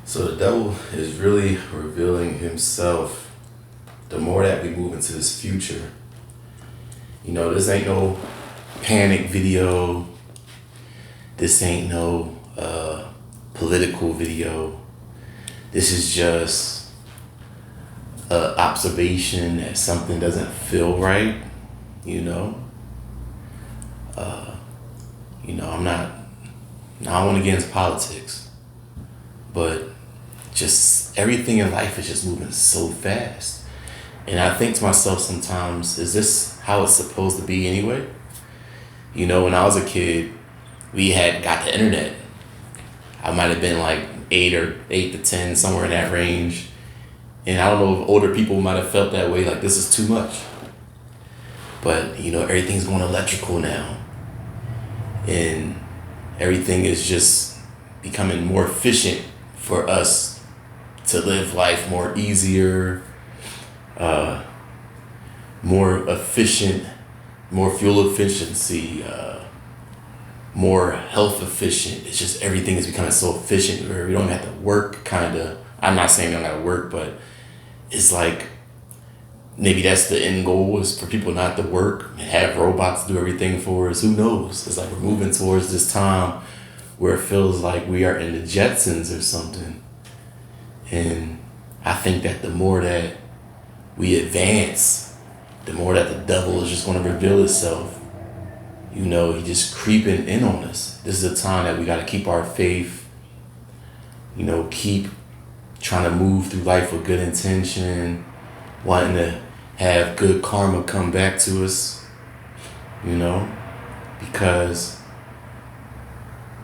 So the devil is really revealing himself the more that we move into this future. This ain't no panic video. This ain't no political video. This is just an observation that something doesn't feel right. You know, I'm not. Now I want to get into politics, but just everything in life is just moving so fast. And I think to myself sometimes, is this how it's supposed to be anyway? When I was a kid, we had got the internet. I might have been like 8 to 10, somewhere in that range. And I don't know if older people might have felt that way, like this is too much. But, everything's going electrical now. And everything is just becoming more efficient for us to live life more easier, more efficient, more fuel efficiency, more health efficient. It's just everything is becoming so efficient where we don't have to work, kind of. I'm not saying we don't have to work, but it's like maybe that's the end goal, is for people not to work and have robots do everything for us. Who knows? It's like we're moving towards this time where it feels like we are in the Jetsons or something. And I think that the more that we advance, the more that the devil is just going to reveal itself. He just creeping in on us. This is a time that we got to keep our faith, keep trying to move through life with good intention, wanting to have good karma come back to us, because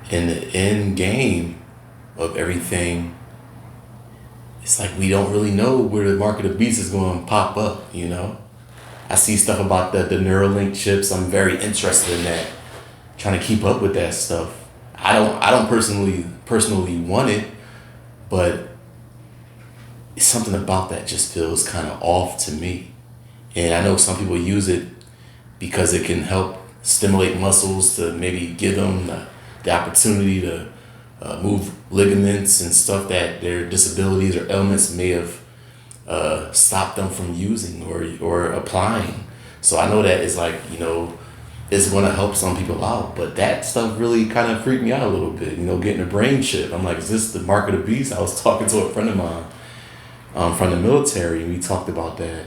in the end game of everything, it's like we don't really know where the mark of the beast is going to pop up. I see stuff about the Neuralink chips. I'm very interested in that, trying to keep up with that stuff. I don't personally want it, but it's something about that just feels kind of off to me. And I know some people use it because it can help stimulate muscles to maybe give them the opportunity to move ligaments and stuff that their disabilities or ailments may have stopped them from using or applying. So I know that it's like, it's going to help some people out. But that stuff really kind of freaked me out a little bit, getting a brain chip. I'm like, is this the mark of the beast? I was talking to a friend of mine from the military, and we talked about that.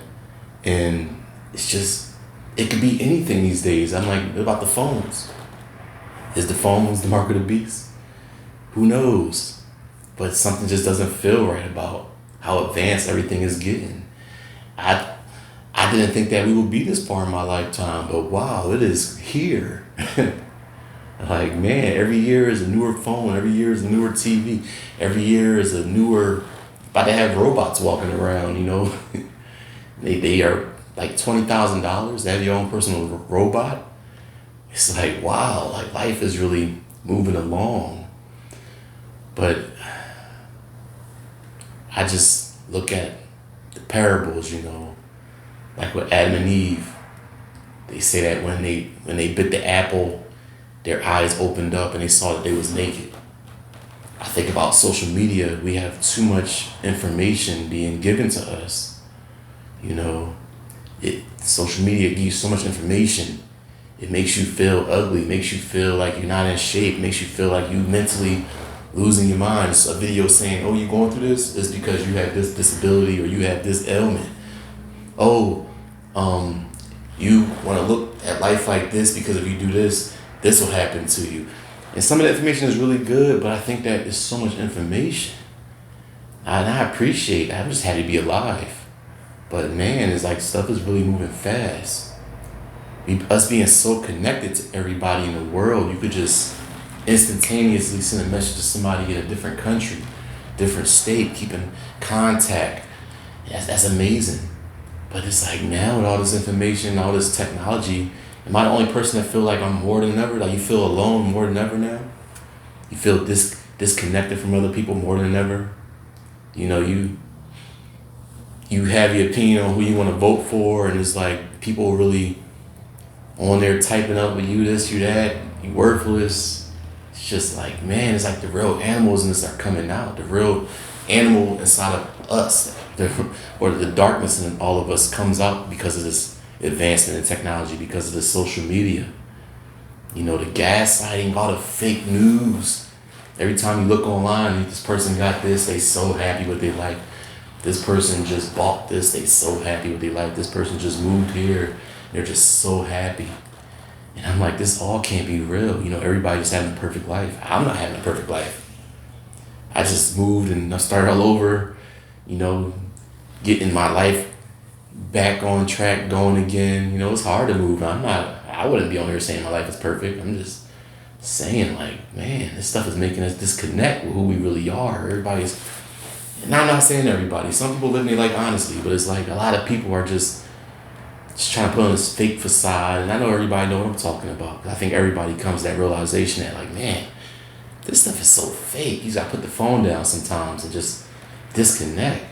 And it's just, it could be anything these days. I'm like, what about the phones? Is the phones the mark of the beast? Who knows? But something just doesn't feel right about how advanced everything is getting. I didn't think that we would be this far in my lifetime, but wow, it is here. Like, man, every year is a newer phone, every year is a newer TV, every year is a newer, about to have robots walking around, They are like $20,000 to have your own personal robot. It's like, wow, like life is really moving along. But I just look at the parables, like with Adam and Eve. They say that when they bit the apple, their eyes opened up and they saw that they was naked. I think about social media. We have too much information being given to us. Social media gives you so much information. It makes you feel ugly, makes you feel like you're not in shape, makes you feel like you mentally losing your mind. It's a video saying, oh, you're going through this? It's because you have this disability or you have this ailment. Oh, you want to look at life like this because if you do this, this will happen to you. And some of that information is really good, but I think that there's so much information. And I appreciate, I'm just happy to be alive. But man, it's like stuff is really moving fast. Us being so connected to everybody in the world, you could just instantaneously send a message to somebody in a different country, different state, keeping contact. That's amazing. But it's like now with all this information, all this technology, am I the only person that feel like I'm more than ever? Like you feel alone more than ever now? You feel disconnected from other people more than ever? You have your opinion on who you want to vote for, and it's like people really on there typing up with you this, you that, you worthless. it's just like, man, it's like the real animals in us are coming out. The real animal inside of us, or the darkness in all of us comes out because of this advancement in technology, because of the social media. You know, the gaslighting, all the fake news. Every time you look online, this person got this, they so happy with their life. This person just bought this, they so happy with their life. This person just moved here, they're just so happy. And I'm like, this all can't be real. You know, everybody's having a perfect life. I'm not having a perfect life. I just moved and I started all over, you know, getting my life back on track, going again. You know, it's hard to move. I wouldn't be on here saying my life is perfect. I'm just saying, like, man, this stuff is making us disconnect with who we really are. And I'm not saying everybody. Some people live their life honestly, but it's like a lot of people are just trying to put on this fake facade. And I know everybody know what I'm talking about. I think everybody comes to that realization that, like, man, this stuff is so fake. You gotta put the phone down sometimes and just disconnect,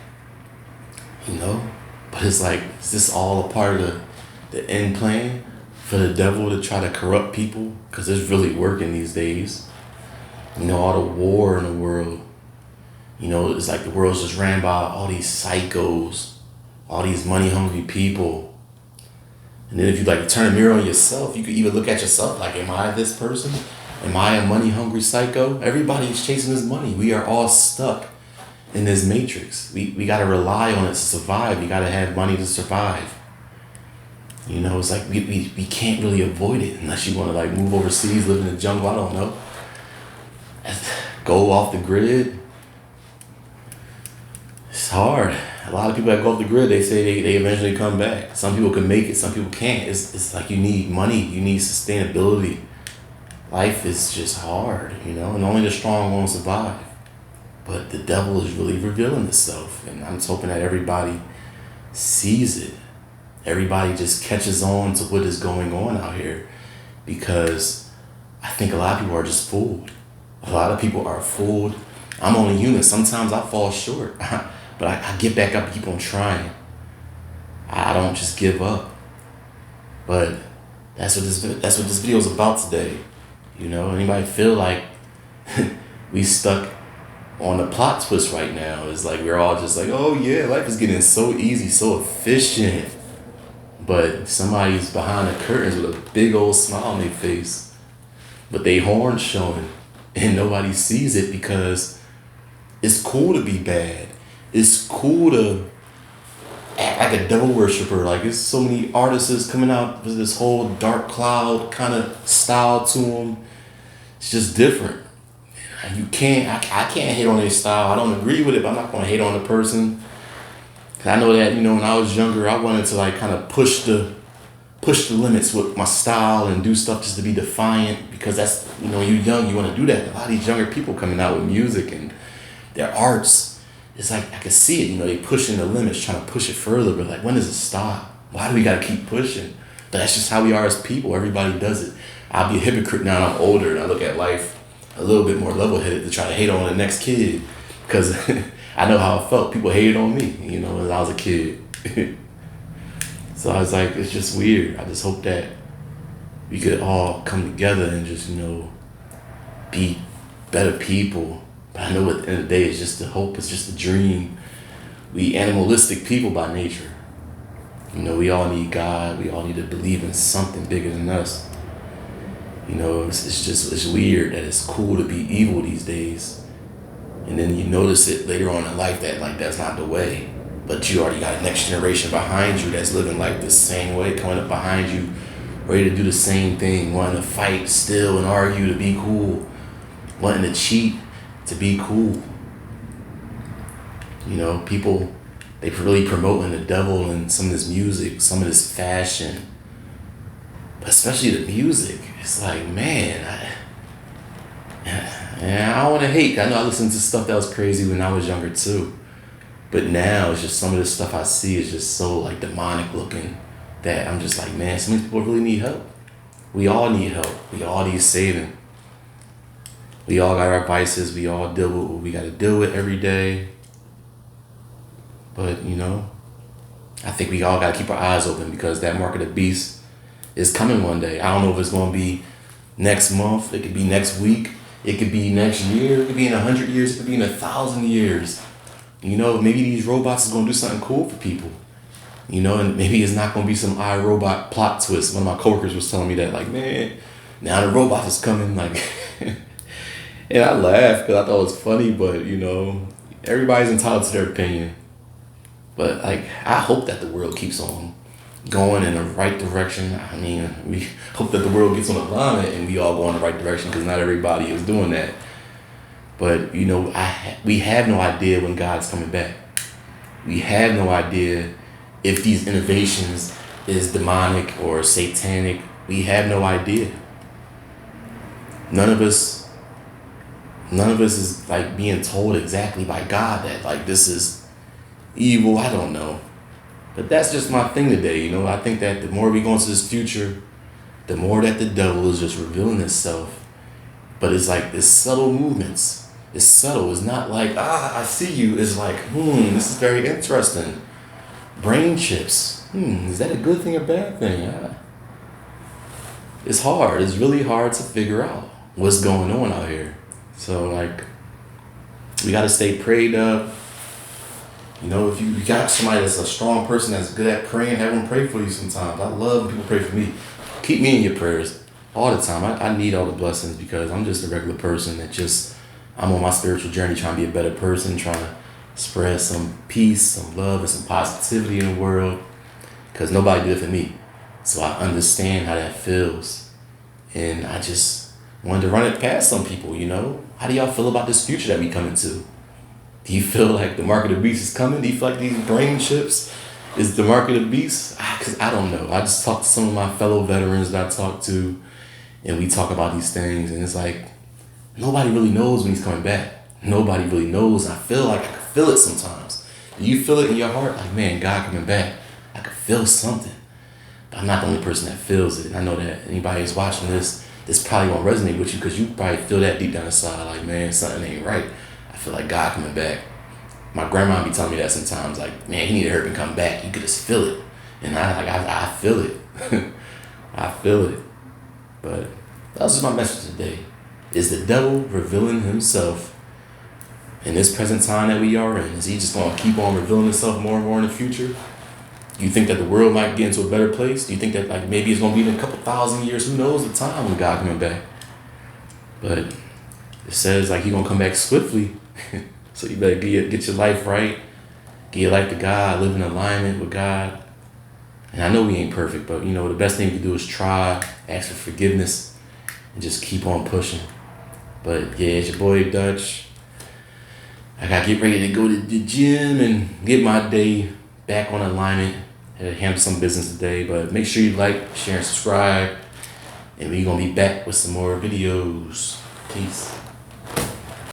you know? But it's like, is this all a part of the end plan for the devil to try to corrupt people? Because it's really working these days. You know, all the war in the world, you know, it's like the world's just ran by all these psychos, all these money-hungry people. And then if you like turn a mirror on yourself, you could even look at yourself like, am I this person? Am I a money-hungry psycho? Everybody's chasing this money. We are all stuck in this matrix. We got to rely on it to survive. You got to have money to survive. You know, it's like we can't really avoid it unless you want to like move overseas, live in the jungle, I don't know. Go off the grid. It's hard. A lot of people that go off the grid, they say they eventually come back. Some people can make it, some people can't. It's like you need money, you need sustainability. Life is just hard, you know, and only the strong won't survive. But the devil is really revealing itself, and I'm just hoping that everybody sees it. Everybody just catches on to what is going on out here, because I think a lot of people are just fooled. A lot of people are fooled. I'm only human. Sometimes I fall short, but I get back up and keep on trying. I don't just give up. But that's what this video is about today. You know, anybody feel like we stuck on a plot twist right now? It's like we're all just like, oh yeah, life is getting so easy, so efficient. But somebody's behind the curtains with a big old smile on their face, but they horns showing, and nobody sees it because it's cool to be bad. It's cool to act like a devil worshiper. Like, there's so many artists coming out with this whole dark cloud kind of style to them. It's just different. I can't hate on their style. I don't agree with it, but I'm not going to hate on the person. Cause I know that, you know, when I was younger, I wanted to like kind of push the limits with my style and do stuff just to be defiant, because that's, you know, when you're young, you want to do that. A lot of these younger people coming out with music and their arts, it's like I can see it, you know, they pushing the limits, trying to push it further, but like, when does it stop? Why do we got to keep pushing? But that's just how we are as people. Everybody does it. I'll be a hypocrite now that I'm older and I look at life a little bit more level-headed to try to hate on the next kid, because I know how I felt. People hated on me, you know, when I was a kid. So I was like, it's just weird. I just hope that we could all come together and just, you know, be better people. But I know at the end of the day, it's just a hope. It's just a dream. We animalistic people by nature. You know, we all need God. We all need to believe in something bigger than us. You know, it's weird that it's cool to be evil these days. And then you notice it later on in life that like that's not the way. But you already got a next generation behind you that's living like the same way, coming up behind you, ready to do the same thing, wanting to fight still and argue to be cool, wanting to cheat to be cool. You know, people, they really promoting the devil in some of this music, some of this fashion, but especially the music. It's like, man, I don't want to hate. I know I listened to stuff that was crazy when I was younger too. But now it's just some of the stuff I see is just so like demonic looking that I'm just like, man, some of these people really need help. We all need help. We all need saving. We all got our vices. We all deal with what we got to deal with every day. But, you know, I think we all got to keep our eyes open, because that mark of the beast is coming one day. I don't know if it's going to be next month. It could be next week. It could be next year, it could be in 100 years, it could be in 1,000 years. You know, maybe these robots is gonna do something cool for people. You know, and maybe it's not gonna be some iRobot plot twist. One of my coworkers was telling me that, like, man, now the robot is coming, like, and I laughed because I thought it was funny, but you know, everybody's entitled to their opinion. But like, I hope that the world keeps on going in the right direction. I mean, we hope that the world gets on alignment and we all go in the right direction because not everybody is doing that. But you know, we have no idea when God's coming back. We have no idea if these innovations is demonic or satanic. We have no idea. None of us is like being told exactly by God that like this is evil. I don't know. But that's just my thing today, you know. I think that the more we go into this future, the more that the devil is just revealing itself. But it's like it's subtle movements. It's subtle. It's not like, I see you. It's like, this is very interesting. Brain chips. Is that a good thing or bad thing? It's hard. It's really hard to figure out what's going on out here. So like, we got to stay prayed up. You know, if you got somebody that's a strong person that's good at praying, have them pray for you sometimes. I love when people pray for me. Keep me in your prayers all the time. I need all the blessings because I'm just a regular person I'm on my spiritual journey trying to be a better person, trying to spread some peace, some love, and some positivity in the world because nobody did it for me. So I understand how that feels. And I just wanted to run it past some people, you know? How do y'all feel about this future that we coming to? Do you feel like the mark of the beast is coming? Do you feel like these brain chips is the mark of the beast? Because I don't know. I just talked to some of my fellow veterans that I talked to, and we talk about these things, and it's like, nobody really knows when he's coming back. Nobody really knows. I feel like I can feel it sometimes. Do you feel it in your heart? Like, man, God coming back. I can feel something. But I'm not the only person that feels it. I know that anybody who's watching this probably won't resonate with you because you probably feel that deep down inside. Like, man, something ain't right. I feel like God coming back. My grandma be telling me that sometimes, like, man, he need to hurry and come back. You could just feel it. And I feel it. I feel it. But that's just my message today. Is the devil revealing himself in this present time that we are in? Is he just going to keep on revealing himself more and more in the future? Do you think that the world might get into a better place? Do you think that like maybe it's going to be in a couple thousand years? Who knows the time when God coming back? But it says like he going to come back swiftly. So you better get your life right. Get your life to God. Live in alignment with God. And I know we ain't perfect, but you know, the best thing we can do is try, ask for forgiveness, and just keep on pushing. But yeah, it's your boy Dutch. I gotta get ready to go to the gym and get my day back on alignment. I had to handle some business today, but make sure you like, share, and subscribe. And we're gonna be back with some more videos. Peace.